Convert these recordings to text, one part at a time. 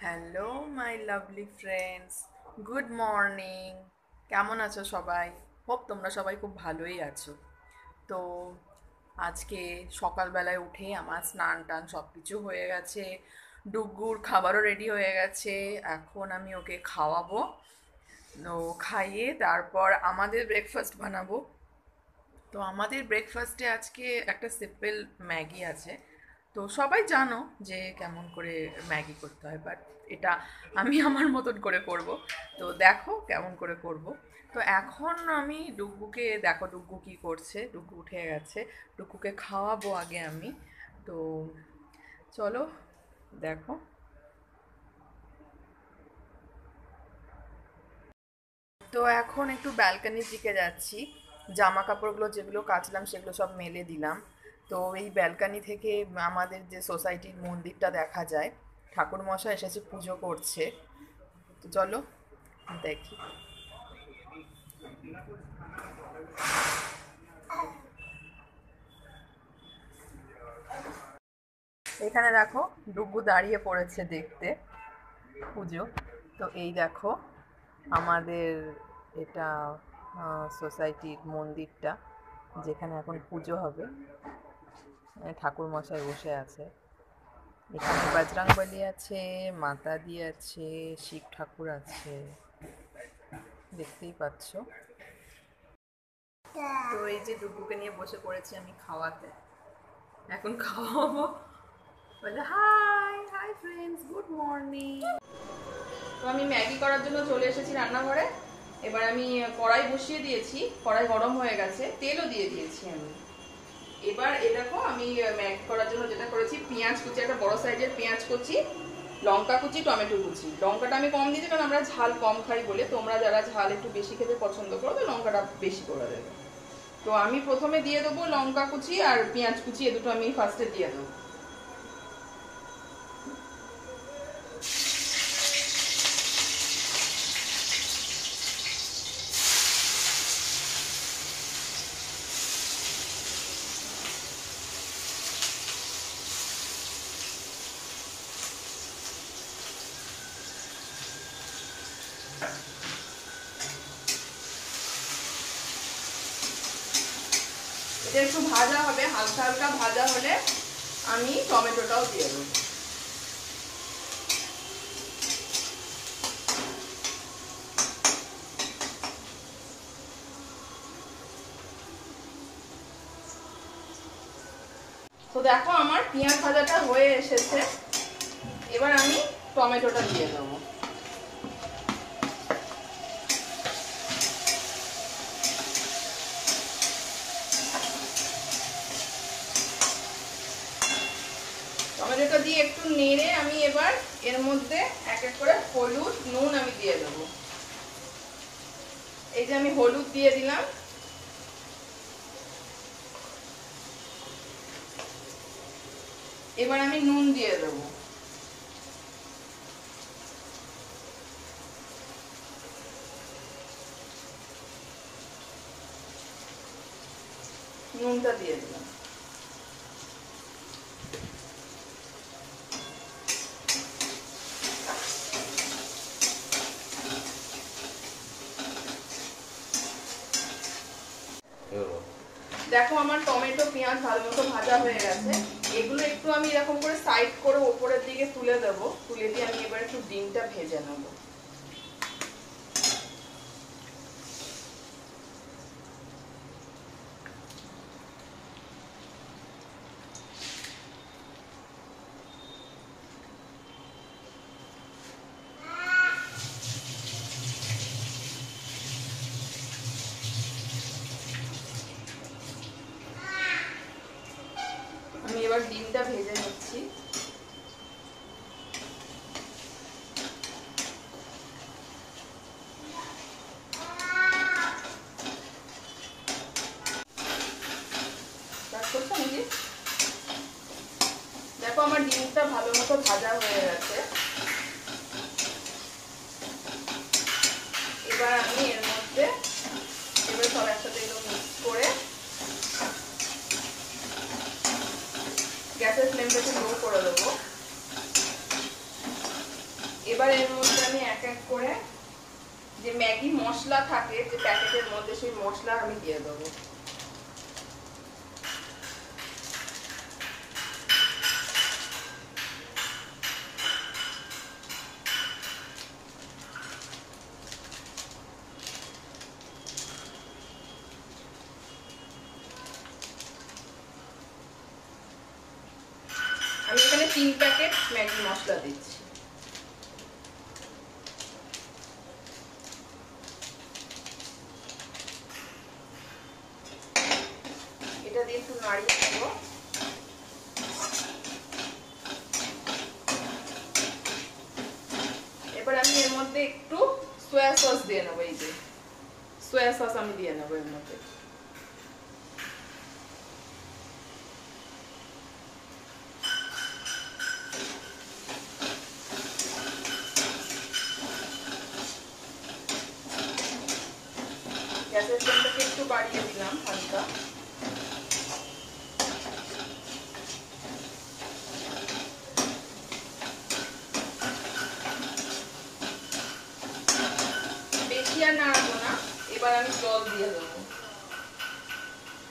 Hello my lovely friends, good morning. কেমন আছো সবাই? হোপ তোমরা সবাই খুব ভালোই আছো। তো আজকে সকালবেলায় উঠে আমার স্নান টান সব কিছু হয়ে গেছে, ডুগ্গুর খাবারও রেডি হয়ে গেছে। এখন আমি ওকে খাওয়াবো, তো খাইয়ে তারপর আমাদের ব্রেকফাস্ট বানাবো। তো আমাদের ব্রেকফাস্টে আজকে একটা সিম্পল ম্যাগি আছে। তো সবাই জানো যে কেমন করে ম্যাগি করতে হয়, বাট এটা আমি আমার মতন করে করব। তো দেখো কেমন করে করব। তো এখন আমি ডুগ্গুকে, দেখো ডুগ্গু কি করছে, ডুগ্গু উঠে গেছে। ডুগ্গুকে খাওয়াবো আগে আমি। তো চলো দেখো। তো এখন একটু ব্যালকনির দিকে যাচ্ছি, জামা কাপড়গুলো যেগুলো কাচলাম সেগুলো সব মেলে দিলাম। তো এই ব্যালকনি থেকে আমাদের যে সোসাইটির মন্দিরটা দেখা যায়, ঠাকুর মশাই এসেছে পুজো করছে। তো চলো দেখি। এখানে দেখো ডুগু দাঁড়িয়ে পড়েছে দেখতে পুজো। তো এই দেখো আমাদের এটা সোসাইটির মন্দিরটা, যেখানে এখন পুজো হবে। ঠাকুর মশাই বসে আছে, এখানে বজরংবলী আছে, মাতা দি আছে, শিব ঠাকুর আছে, দেখতেই পাচ্ছ। তো এই যে ডুগুকে নিয়ে বসে পড়েছি আমি খাওয়াতে, এখন খাওয়াবো। বলে high hi friends, good morning. তো আমি ম্যাগি করার জন্য চলে এসেছি রান্নাঘরে। এবার আমি কড়াই বসিয়ে দিয়েছি, কড়াই গরম হয়ে গেছে, তেলও দিয়ে দিয়েছি আমি। এবার এ দেখো আমি ম্যাগি করার জন্য যেটা করেছি, পেঁয়াজ কুচি, একটা বড় সাইজের পেঁয়াজ কুচি, লঙ্কা কুচি, টমেটো কুচি। লঙ্কাটা আমি কম দিয়েছি কারণ আমরা ঝাল কম খাই বলে, তোমরা যারা ঝাল একটু বেশি খেতে পছন্দ করো তো লঙ্কাটা বেশি করে দেবে। তো আমি প্রথমে দিয়ে দেবো লঙ্কা কুচি আর পেঁয়াজ কুচি, এ দুটো আমি ফার্স্টে দিয়ে দেবো। এটা একটু ভাজা হবে, হালকা হালকা ভাজা হলে আমি টমেটোটাও দিয়ে দেবো। তো দেখো আমার পেঁয়াজ ভাজাটা হয়ে এসেছে, এবার আমি টমেটোটা দিয়ে দেবো। টমেটোটা দিয়ে একটু নেড়ে আমি এবার এর মধ্যে এক এক করে হলুদ নুন আমি দিয়ে দেবো। এই যে আমি হলুদ দিয়ে দিলাম, এবার আমি নুন দিয়ে দেবো। নুনটা দিয়ে দিলাম। দেখো আমার টমেটো পেঁয়াজ ভালো মতো ভাজা হয়ে গেছে। এগুলো একটু আমি এরকম করে সাইড করে ওপরের দিকে তুলে দেবো, তুলে দিয়ে আমি এবার একটু ডিমটা ভেজে নেবো। আমি এবার ডিমটা ভেজে নিচ্ছি। দেখো আমার ডিমটা ভালো মতো ভাজা হয়ে গেছে। এবার আমি এর মধ্যে এবার সব একসাথে এগুলো মিক্স করে গ্যাসের ফ্লেমটা একটু লো করে দেবো। এবার এর মধ্যে আমি এক এক করে যে ম্যাগি মশলা থাকে যে প্যাকেটের মধ্যে সেই মশলা আমি দিয়ে দেবো। আমি এখানে 3 প্যাকেট ম্যাগি মশলা দিচ্ছি। এটা দিয়ে একটু নাড়িয়ে দেব। এবার আমি এর মধ্যে একটু সয়া সস দিয়ে নেবো। এই যে সয়া সস আমি দিয়ে নেবো এর মধ্যে। গ্যাসের ফ্লেমটাকে একটু বাড়িয়ে দিলাম হালকা। বেশি আর নাড়াবো না। এবার আমি জল দিয়ে দেবো।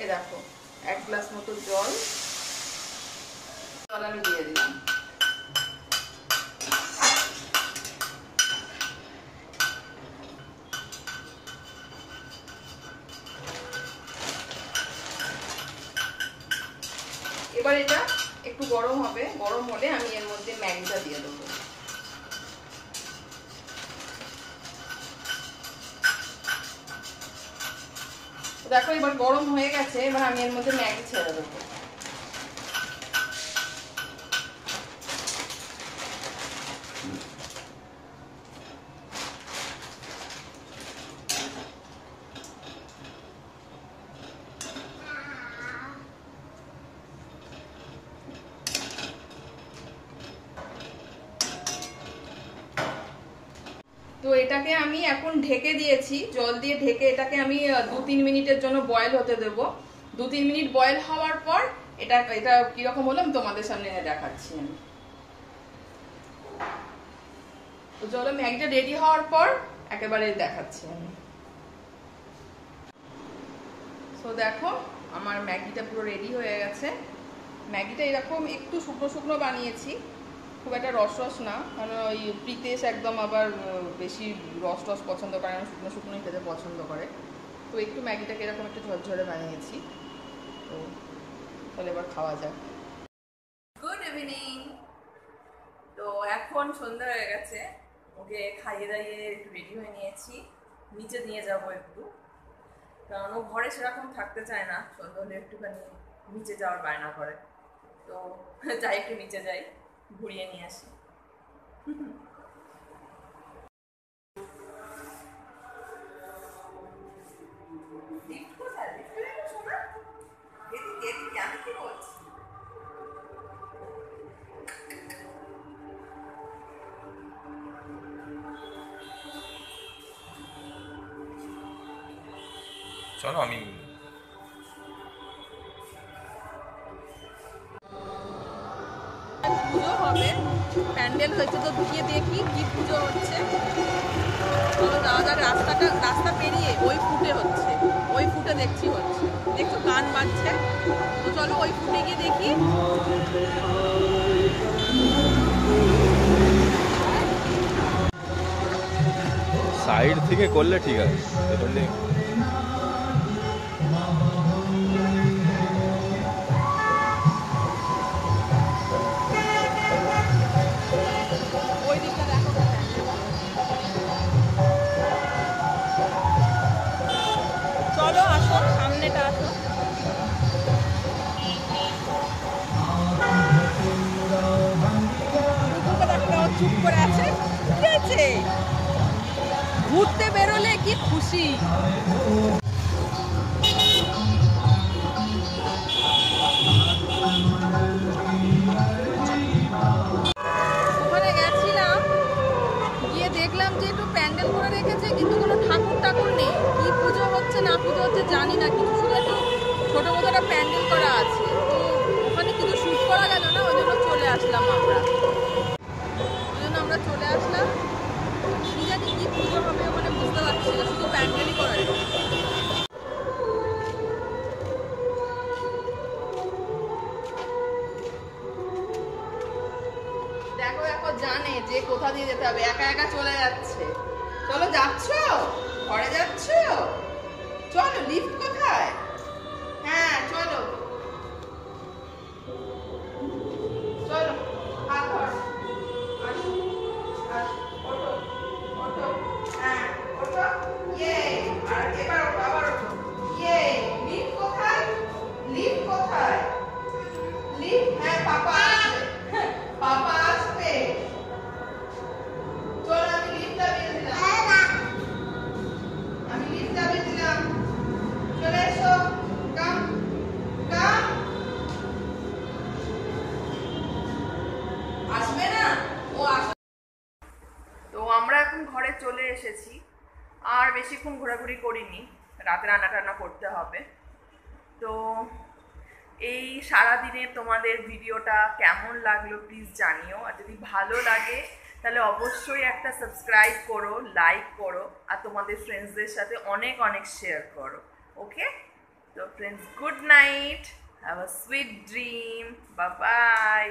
এ দেখো 1 গ্লাস মতো জল আমি দিয়ে দিলাম। এবার এটা একটু গরম হবে। গরম হলে আমি এর মধ্যে ম্যাগিটা দিয়ে দেবো। দেখো এবার গরম হয়ে গেছে। এবার আমি এর মধ্যে ম্যাগি ছেড়ে দেবো। তো এটাকে আমি এখন ঢেকে দিয়েছি, জল দিয়ে ঢেকে এটাকে আমি 2-3 মিনিটের জন্য বয়েল হতে দেব। 2-3 মিনিট বয়েল হওয়ার পর এটা কিরকম হলো আমি তোমাদের সামনে দেখাচ্ছি। আমি তো চলো ম্যাগিটা রেডি হওয়ার পর একেবারে দেখাচ্ছি আমি। তো দেখো আমার ম্যাগিটা পুরো রেডি হয়ে গেছে। ম্যাগিটা এরকম একটু শুকনো শুকনো বানিয়েছি, খুব একটা রস রস না, কারণ ওই প্রীতেশ একদম আবার বেশি রস রস পছন্দ করে না, শুকনো শুকনোই খেতে পছন্দ করে। তো একটু ম্যাগিটাকে এরকম একটু ঝরঝরে বানিয়েছি। তো তাহলে এবার খাওয়া যাক। Good evening. তো এখন সন্ধ্যা হয়ে গেছে, ওকে খাইয়ে দাইয়ে একটু রেডি হয়ে নিয়েছি। নিচে নিয়ে যাব একটু, কারণ ও ঘরে সেরকম থাকতে চায় না। সন্ধ্যা হলে একটুখানি নিচে যাওয়ার বায়না করে। তো যাই একটু নিচে যাই, ঘুরিয়ে নিয়ে আসি। চলো আমি পুজো হবে, প্যান্ডেল হয়েছে, তো ঢুকিয়ে দেখি কি পুজো হচ্ছে। চলো যাওয়া যাক। রাস্তা পেরিয়ে ওই ফুটে হচ্ছে, ওই ফুটে দেখছি হচ্ছে, দেখছো গান বাজছে। তো চলো ওই ফুটে গিয়ে দেখি। সাইড থেকে করলে ঠিক আছে। চলো আসো, সামনেটা আসো। চুপ করে আছে, কি আছে? ঘুরতে বেরোলে কি খুশি। ওখানে গেছিলাম, গিয়ে দেখলাম যে একটু প্যান্ডেল করে রেখেছে, কিন্তু কোনো ঠাকুর নেই। কি পুজো হচ্ছে না পুজো হচ্ছে জানি না কিছু, শুধু একটু ছোটো মতো একটা প্যান্ডেল করা আছে। তো ওখানে কিছু শ্যুট করা গেল না, ওই জন্য চলে আসলাম আমরা। ওই জন্য আমরা চলে আসলাম। কি জানি কি পুজো হবে ওখানে বুঝতে পারছি না, শুধু প্যান্ডেলই করা যায়। দেখো দেখো জানে যে কোথা দিয়ে যেতে হবে, একা একা চলে যাচ্ছে। চলো, যাচ্ছ ঘরে, যাচ্ছ? চলো, লিফট কোথায়? হ্যাঁ চলো চলো, হাত ধর। আসো, আসো, ওঠো, ওঠো, হ্যাঁ ওঠো, ইয়ে, আর এবার ওঠো, আবার ওঠো, ইয়ে। লিফট কোথায়? লিফট কোথায়? লিফট, হ্যাঁ পাপা আসবে, পাপা আসবে। চলো, আমি লিফট চাবিয়ে দিলাম, আমি লিফট চাবিয়ে দিলাম। চলে এসো, কাম কাম। আসবে না ও, আসবে। তো আমরা এখন ঘরে চলে এসেছি, আর বেশিক্ষণ ঘোরাঘুরি করিনি, রাতে রান্না টান্না করতে হবে। তো এই সারাদিনে তোমাদের ভিডিওটা কেমন লাগলো প্লিজ জানিও, আর যদি ভালো লাগে তাহলে অবশ্যই একটা সাবস্ক্রাইব করো, লাইক করো, আর তোমাদের ফ্রেন্ডসদের সাথে অনেক অনেক শেয়ার করো। ওকে, তো friends, good night, have a sweet dream, bye bye.